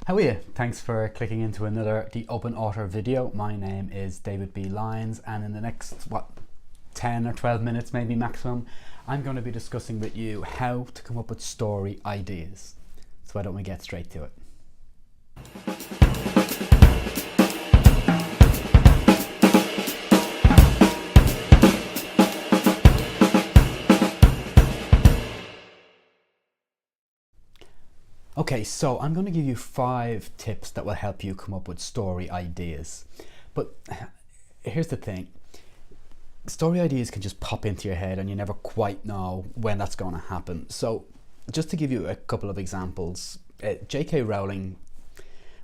How are you? Thanks for clicking into another The Open Author video. My name is David B. Lyons, and in the next 10 or 12 minutes maybe maximum, I'm going to be discussing with you how to come up with story ideas. So why don't we get straight to it? Okay, so I'm going to give you 5 tips that will help you come up with story ideas. But here's the thing. Story ideas can just pop into your head and you never quite know when that's going to happen. So just to give you a couple of examples, J.K. Rowling,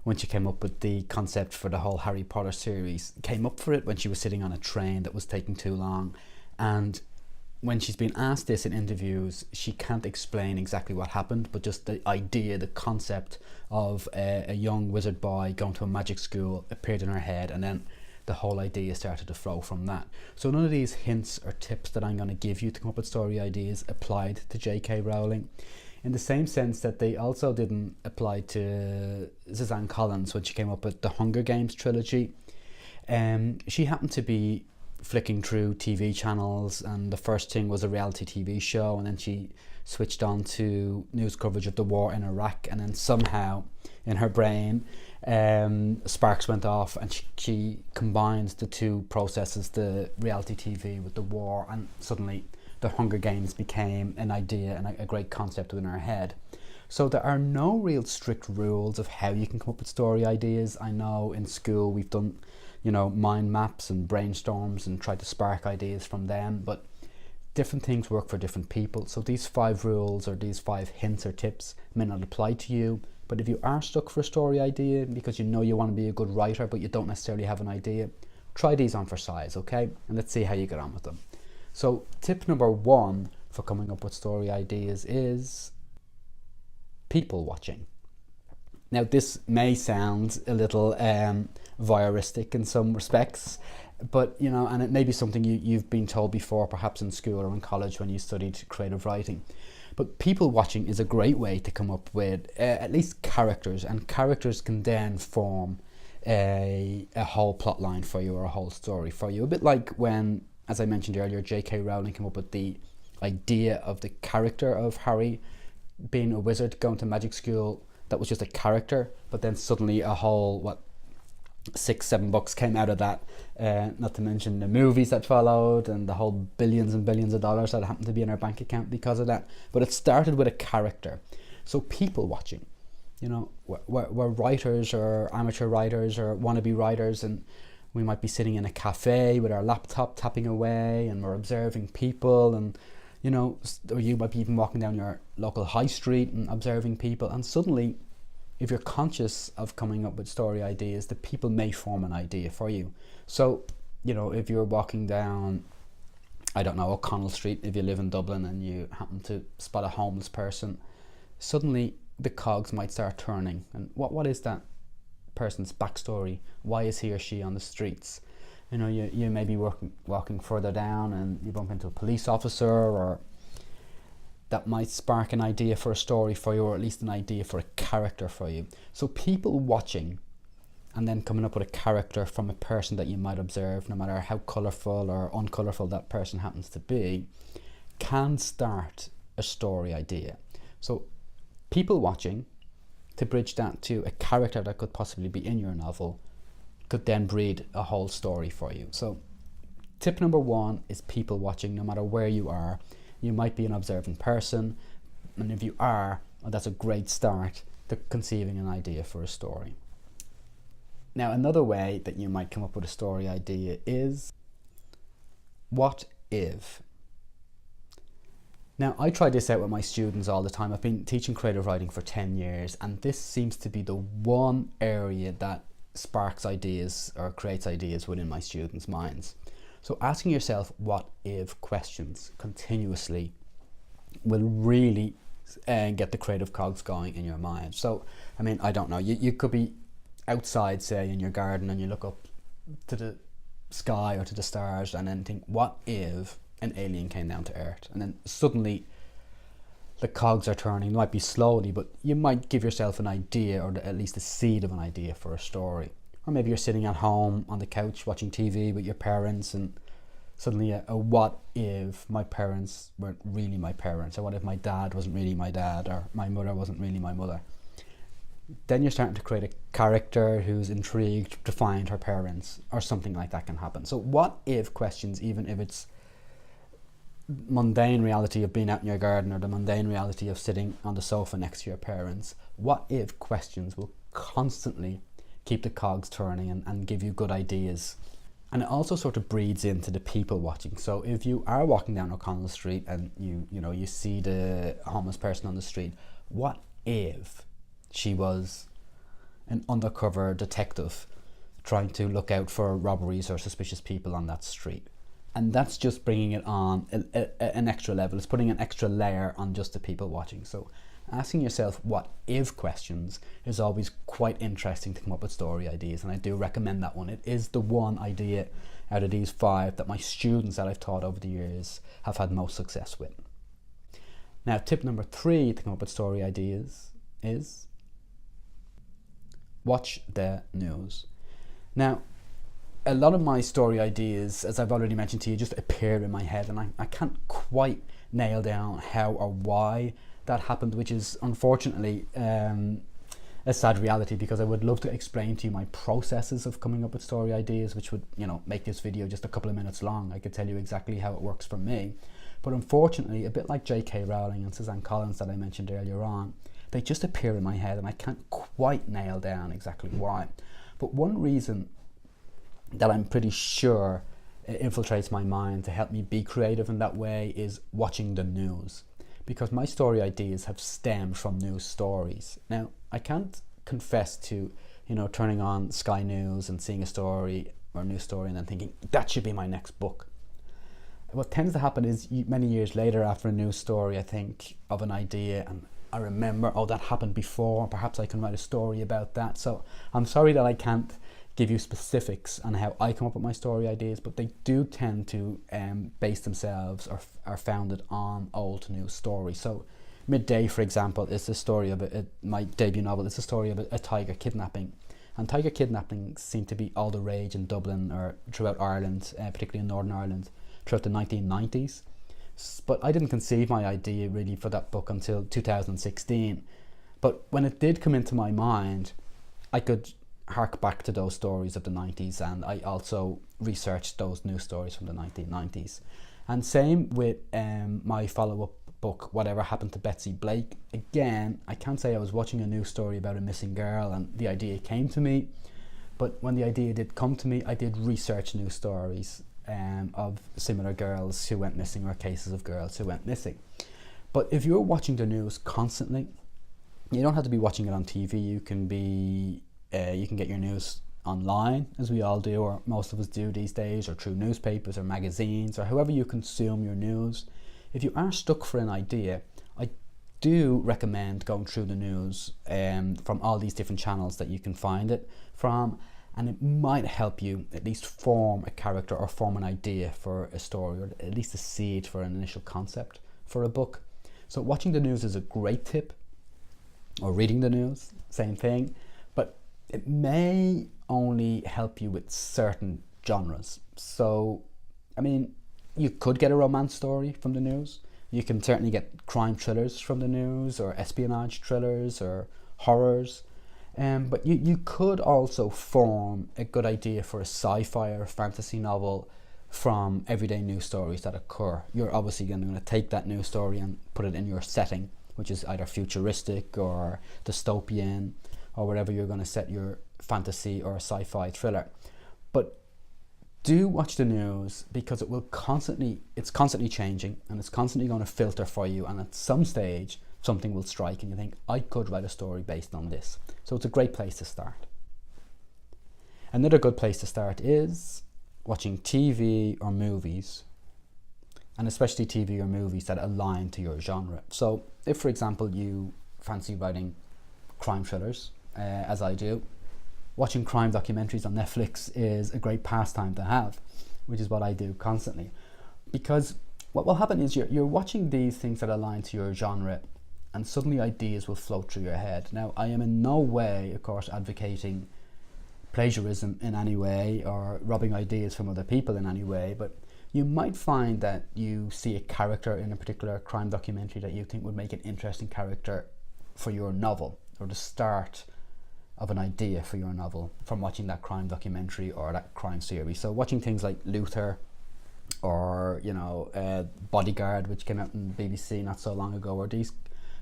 when she came up with the concept for the whole Harry Potter series, came up for it when she was sitting on a train that was taking too long. And when she's been asked this in interviews, she can't explain exactly what happened, but just the idea, the concept of a young wizard boy going to a magic school appeared in her head, and then the whole idea started to flow from that. So none of these hints or tips that I'm going to give you to come up with story ideas applied to J.K. Rowling, in the same sense that they also didn't apply to Suzanne Collins when she came up with the Hunger Games trilogy. She happened to be flicking through TV channels, and the first thing was a reality TV show, and then she switched on to news coverage of the war in Iraq, and then somehow in her brain sparks went off, and she combined the two processes, the reality TV with the war, and suddenly the Hunger Games became an idea and a great concept within her head. So there are no real strict rules of how you can come up with story ideas. I know in school we've done mind maps and brainstorms and try to spark ideas from them, but different things work for different people. So these 5 rules or these 5 hints or tips may not apply to you, but if you are stuck for a story idea because you know you want to be a good writer but you don't necessarily have an idea, try these on for size, okay? And let's see how you get on with them. So tip number 1 for coming up with story ideas is people watching. Now this may sound a little voyeuristic in some respects, but and it may be something you've been told before, perhaps in school or in college when you studied creative writing. But people watching is a great way to come up with at least characters, and characters can then form a whole plot line for you or a whole story for you. A bit like when, as I mentioned earlier, J.K. Rowling came up with the idea of the character of Harry being a wizard going to magic school. That was just a character, but then suddenly a whole 6-7 books came out of that, not to mention the movies that followed and the whole billions and billions of dollars that happened to be in our bank account because of that. But it started with a character. So people watching, we're writers or amateur writers or wannabe writers, and we might be sitting in a cafe with our laptop tapping away and we're observing people, and or you might be even walking down your local high street and observing people, and suddenly, if you're conscious of coming up with story ideas, the people may form an idea for you. So, if you're walking down, I don't know, O'Connell Street, if you live in Dublin and you happen to spot a homeless person, suddenly the cogs might start turning. And what is that person's backstory? Why is he or she on the streets? You may be walking further down and you bump into a police officer, or that might spark an idea for a story for you, or at least an idea for a character for you. So people watching and then coming up with a character from a person that you might observe, no matter how colourful or uncolourful that person happens to be, can start a story idea. So people watching, to bridge that to a character that could possibly be in your novel, could then breed a whole story for you. So tip number 1 is people watching, no matter where you are. You might be an observant person, and if you are, that's a great start to conceiving an idea for a story. Now, another way that you might come up with a story idea is, what if? Now, I try this out with my students all the time. I've been teaching creative writing for 10 years, and this seems to be the one area that sparks ideas or creates ideas within my students' minds. So asking yourself what if questions continuously will really get the creative cogs going in your mind. So, I don't know, you could be outside, say, in your garden, and you look up to the sky or to the stars and then think, what if an alien came down to Earth? And then suddenly the cogs are turning. It might be slowly, but you might give yourself an idea, or at least a seed of an idea for a story. Or maybe you're sitting at home on the couch watching TV with your parents, and suddenly what if my parents weren't really my parents, or what if my dad wasn't really my dad, or my mother wasn't really my mother. Then you're starting to create a character who's intrigued to find her parents, or something like that can happen. So what if questions, even if it's mundane reality of being out in your garden, or the mundane reality of sitting on the sofa next to your parents, what if questions will constantly keep the cogs turning and give you good ideas. And it also sort of breeds into the people watching. So if you are walking down O'Connell Street and you see the homeless person on the street, what if she was an undercover detective trying to look out for robberies or suspicious people on that street? And that's just bringing it on an extra level. It's putting an extra layer on just the people watching. So asking yourself what if questions is always quite interesting to come up with story ideas, and I do recommend that one. It is the one idea out of these 5 that my students that I've taught over the years have had most success with. Now, tip number 3 to come up with story ideas is watch the news. Now, a lot of my story ideas, as I've already mentioned to you, just appear in my head, and I can't quite nail down how or why that happened, which is unfortunately a sad reality, because I would love to explain to you my processes of coming up with story ideas, which would make this video just a couple of minutes long. I could tell you exactly how it works for me, but unfortunately, a bit like J.K. Rowling and Suzanne Collins that I mentioned earlier on, they just appear in my head and I can't quite nail down exactly why. But one reason that I'm pretty sure it infiltrates my mind to help me be creative in that way is watching the news, because my story ideas have stemmed from news stories. Now, I can't confess to turning on Sky News and seeing a story or news story and then thinking that should be my next book. What tends to happen is many years later, after a news story, I think of an idea and I remember, oh, that happened before, perhaps I can write a story about that. So I'm sorry that I can't give you specifics on how I come up with my story ideas, but they do tend to base themselves or are founded on old news stories. So Midday, for example, is the story of my debut novel. It's a story of a tiger kidnapping, and tiger kidnappings seem to be all the rage in Dublin or throughout Ireland, particularly in Northern Ireland, throughout the 1990s. But I didn't conceive my idea really for that book until 2016. But when it did come into my mind, I could hark back to those stories of the 90s, and I also researched those news stories from the 1990s. And same with my follow-up book, Whatever Happened to Betsy Blake. Again, I can't say I was watching a news story about a missing girl and the idea came to me, but when the idea did come to me, I did research news stories of similar girls who went missing, or cases of girls who went missing. But if you're watching the news constantly, you don't have to be watching it on TV. You can get your news online, as we all do, or most of us do these days, or through newspapers or magazines, or however you consume your news. If you are stuck for an idea, I do recommend going through the news from all these different channels that you can find it from, and it might help you at least form a character or form an idea for a story, or at least a seed for an initial concept for a book. So watching the news is a great tip, or reading the news, same thing, but it may only help you with certain genres. So, I mean, you could get a romance story from the news. You can certainly get crime thrillers from the news, or espionage thrillers, or horrors. But you could also form a good idea for a sci-fi or fantasy novel from everyday news stories that occur. You're obviously going to take that news story and put it in your setting, which is either futuristic or dystopian, or wherever you're going to set your fantasy or sci-fi thriller. But do watch the news, because it's constantly changing, and it's constantly going to filter for you, and at some stage something will strike and you think, I could write a story based on this. So it's a great place to start. Another good place to start is watching TV or movies, and especially TV or movies that align to your genre. So if, for example, you fancy writing crime thrillers, as I do, watching crime documentaries on Netflix is a great pastime to have, which is what I do constantly. Because what will happen is you're watching these things that align to your genre, and suddenly ideas will float through your head. Now, I am in no way, of course, advocating plagiarism in any way or robbing ideas from other people in any way, but you might find that you see a character in a particular crime documentary that you think would make an interesting character for your novel, or the start of an idea for your novel from watching that crime documentary or that crime series. So watching things like Luther, or Bodyguard, which came out in BBC not so long ago, or these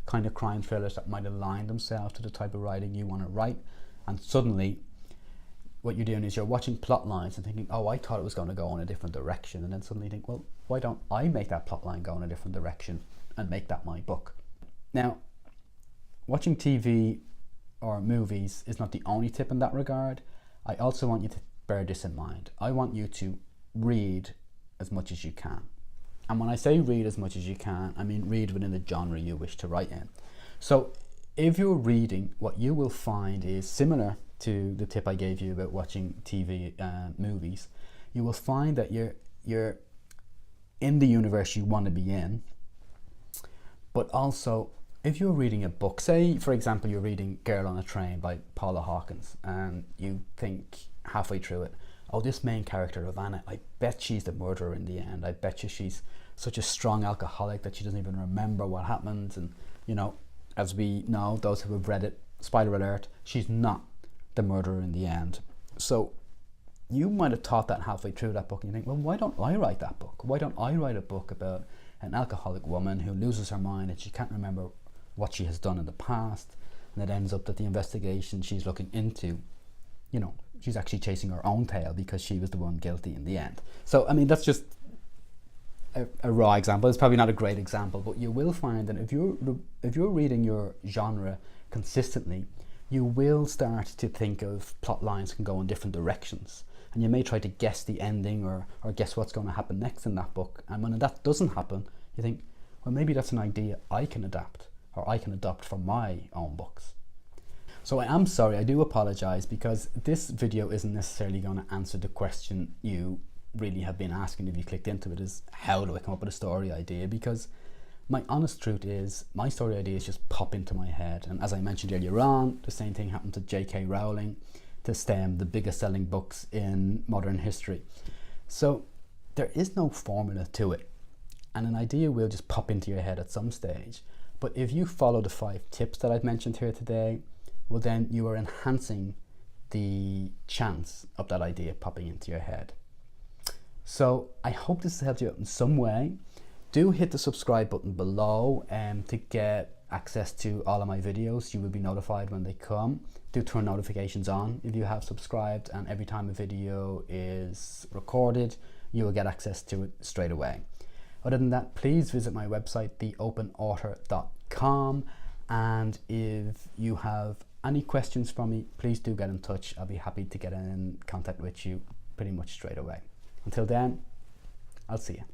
kind of crime thrillers that might align themselves to the type of writing you want to write. And suddenly what you're doing is you're watching plot lines and thinking, oh, I thought it was going to go in a different direction, and then suddenly you think, well, why don't I make that plot line go in a different direction and make that my book? Now, watching TV or movies is not the only tip in that regard. I also want you to bear this in mind. I want you to read as much as you can. And when I say read as much as you can, I mean read within the genre you wish to write in. So if you're reading, what you will find is similar to the tip I gave you about watching TV movies. You will find that you're in the universe you want to be in, but also if you're reading a book, say for example you're reading Girl on a Train by Paula Hawkins, and you think halfway through it, oh, this main character, Ivana, I bet she's the murderer in the end. I bet you she's such a strong alcoholic that she doesn't even remember what happened. And, as we know, those who have read it, spoiler alert, she's not the murderer in the end. So you might have thought that halfway through that book, and you think, well, why don't I write that book? Why don't I write a book about an alcoholic woman who loses her mind and she can't remember what she has done in the past, and it ends up that the investigation she's looking into, she's actually chasing her own tail because she was the one guilty in the end. So, I mean, that's just a raw example. It's probably not a great example, but you will find that if you're reading your genre consistently, you will start to think of plot lines can go in different directions, and you may try to guess the ending or guess what's going to happen next in that book. And when that doesn't happen, you think, well, maybe that's an idea I can adapt or I can adopt for my own books. So I am sorry, I do apologize, because this video isn't necessarily going to answer the question you really have been asking if you clicked into it, is how do I come up with a story idea? Because my honest truth is my story ideas just pop into my head. And as I mentioned earlier on, the same thing happened to J.K. Rowling to stem the biggest selling books in modern history. So there is no formula to it, and an idea will just pop into your head at some stage. But if you follow the 5 tips that I've mentioned here today, well, then you are enhancing the chance of that idea popping into your head. So I hope this has helped you out in some way. Do hit the subscribe button below to get access to all of my videos. You will be notified when they come. Do turn notifications on if you have subscribed, and every time a video is recorded, you will get access to it straight away. Other than that, please visit my website, theopenauthor.com, and if you have any questions for me, please do get in touch. I'll be happy to get in contact with you pretty much straight away. Until then, I'll see you.